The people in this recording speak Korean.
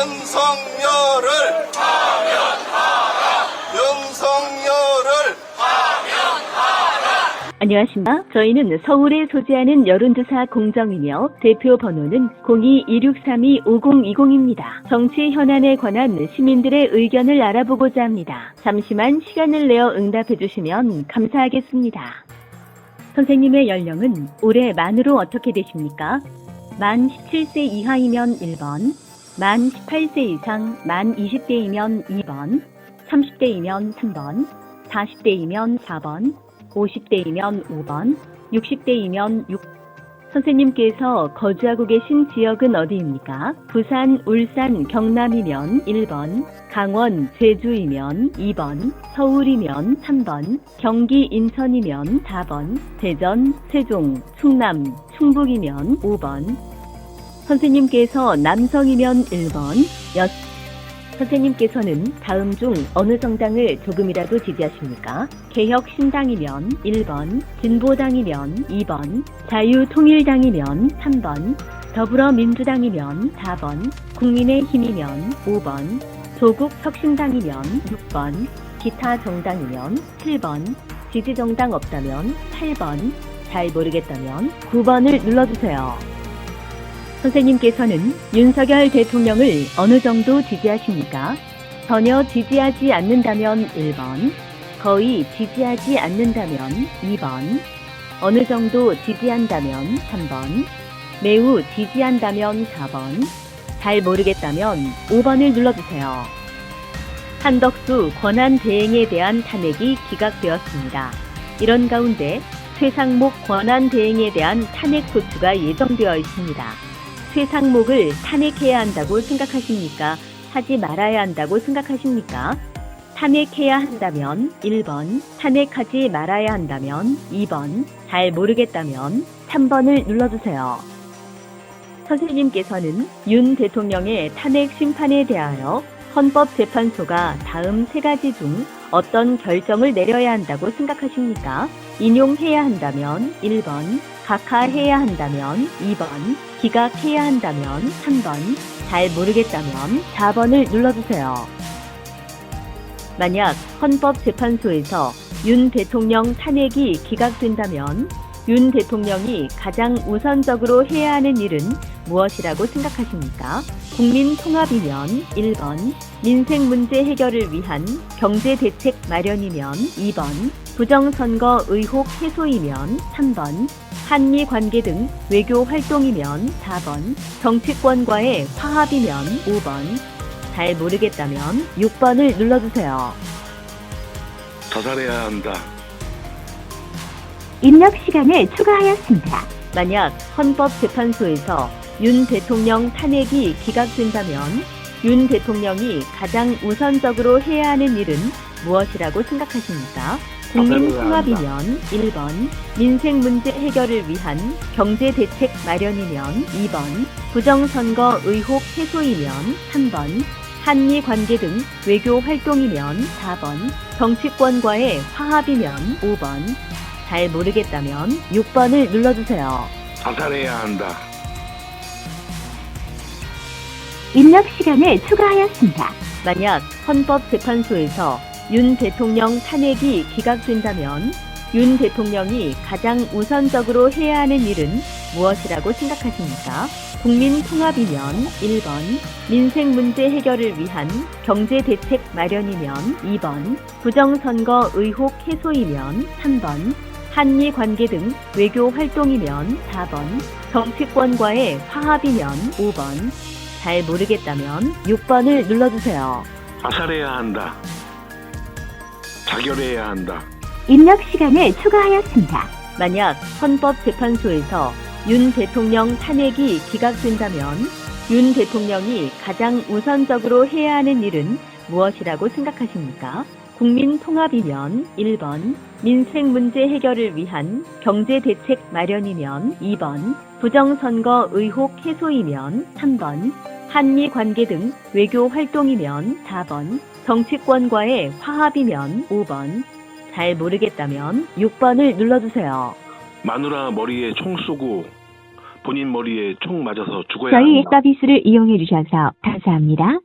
윤석열을 파면하라. 윤석열을 파면하라. 안녕하십니까. 저희는 서울에 소재하는 여론조사 공정이며 대표 번호는 02-2632-5020입니다. 정치 현안에 관한 시민들의 의견을 알아보고자 합니다. 잠시만 시간을 내어 응답해 주시면 감사하겠습니다. 선생님의 연령은 올해 만으로 어떻게 되십니까? 만 17세 이하이면 1번, 만 18세 이상 만 20대이면 2번, 30대이면 3번, 40대이면 4번, 50대이면 5번, 60대이면 6번. 선생님께서 거주하고 계신 지역은 어디입니까? 부산, 울산, 경남이면 1번, 강원, 제주이면 2번, 서울이면 3번, 경기, 인천이면 4번, 대전, 세종, 충남, 충북이면 5번. 선생님께서 남성이면 1번, 선생님께서는 다음 중 어느 정당을 조금이라도 지지하십니까? 개혁신당이면 1번, 진보당이면 2번, 자유통일당이면 3번, 더불어민주당이면 4번, 국민의힘이면 5번, 조국혁신당이면 6번, 기타 정당이면 7번, 지지정당 없다면 8번, 잘 모르겠다면 9번을 눌러주세요. 선생님께서는 윤석열 대통령을 어느 정도 지지하십니까? 전혀 지지하지 않는다면 1번, 거의 지지하지 않는다면 2번, 어느 정도 지지한다면 3번, 매우 지지한다면 4번, 잘 모르겠다면 5번을 눌러주세요. 한덕수 권한대행에 대한 탄핵이 기각되었습니다. 이런 가운데 최상목 권한대행에 대한 탄핵 소추가 예정되어 있습니다. 최상목을 탄핵해야 한다고 생각하십니까? 하지 말아야 한다고 생각하십니까? 탄핵해야 한다면 1번, 탄핵하지 말아야 한다면 2번, 잘 모르겠다면 3번을 눌러주세요. 선생님께서는 윤 대통령의 탄핵 심판에 대하여 헌법재판소가 다음 세 가지 중 어떤 결정을 내려야 한다고 생각하십니까? 인용해야 한다면 1번, 각하해야 한다면 2번, 기각해야 한다면 3번, 잘 모르겠다면 4번을 눌러주세요. 만약 헌법재판소에서 윤 대통령 탄핵이 기각된다면 윤 대통령이 가장 우선적으로 해야 하는 일은 무엇이라고 생각하십니까? 국민 통합이면 1번, 민생 문제 해결을 위한 경제 대책 마련이면 2번, 부정선거 의혹 해소이면 3번, 한미 관계 등 외교 활동이면 4번, 정치권과의 화합이면 5번, 잘 모르겠다면 6번을 눌러주세요. 자살해야 한다. 입력 시간을 추가하였습니다. 만약 헌법재판소에서 윤 대통령 탄핵이 기각된다면 윤 대통령이 가장 우선적으로 해야 하는 일은 무엇이라고 생각하십니까? 국민 통합이면 1번, 민생 문제 해결을 위한 경제 대책 마련이면 2번, 부정선거 의혹 해소이면 3번, 한미 관계 등 외교 활동이면 4번, 정치권과의 화합이면 5번, 잘 모르겠다면 6번을 눌러주세요. 자살해야 한다. 입력 시간을 추가하였습니다. 만약 헌법재판소에서 윤 대통령 탄핵이 기각된다면 윤 대통령이 가장 우선적으로 해야 하는 일은 무엇이라고 생각하십니까? 국민 통합이면 1번, 민생 문제 해결을 위한 경제 대책 마련이면 2번, 부정선거 의혹 해소이면 3번, 한미 관계 등 외교 활동이면 4번, 정치권과의 화합이면 5번, 잘 모르겠다면 6번을 눌러주세요. 자살해야 한다. 자결해야 한다. 입력 시간을 추가하였습니다. 만약 헌법재판소에서 윤 대통령 탄핵이 기각된다면 윤 대통령이 가장 우선적으로 해야 하는 일은 무엇이라고 생각하십니까? 국민 통합이면 1번, 민생 문제 해결을 위한 경제 대책 마련이면 2번, 부정선거 의혹 해소이면 3번, 한미 관계 등 외교 활동이면 4번, 정치권과의 화합이면 5번, 잘 모르겠다면 6번을 눌러주세요. 마누라 머리에 총 쏘고 본인 머리에 총 맞아서 죽어야 저희 한다. 서비스를 이용해 주셔서 감사합니다.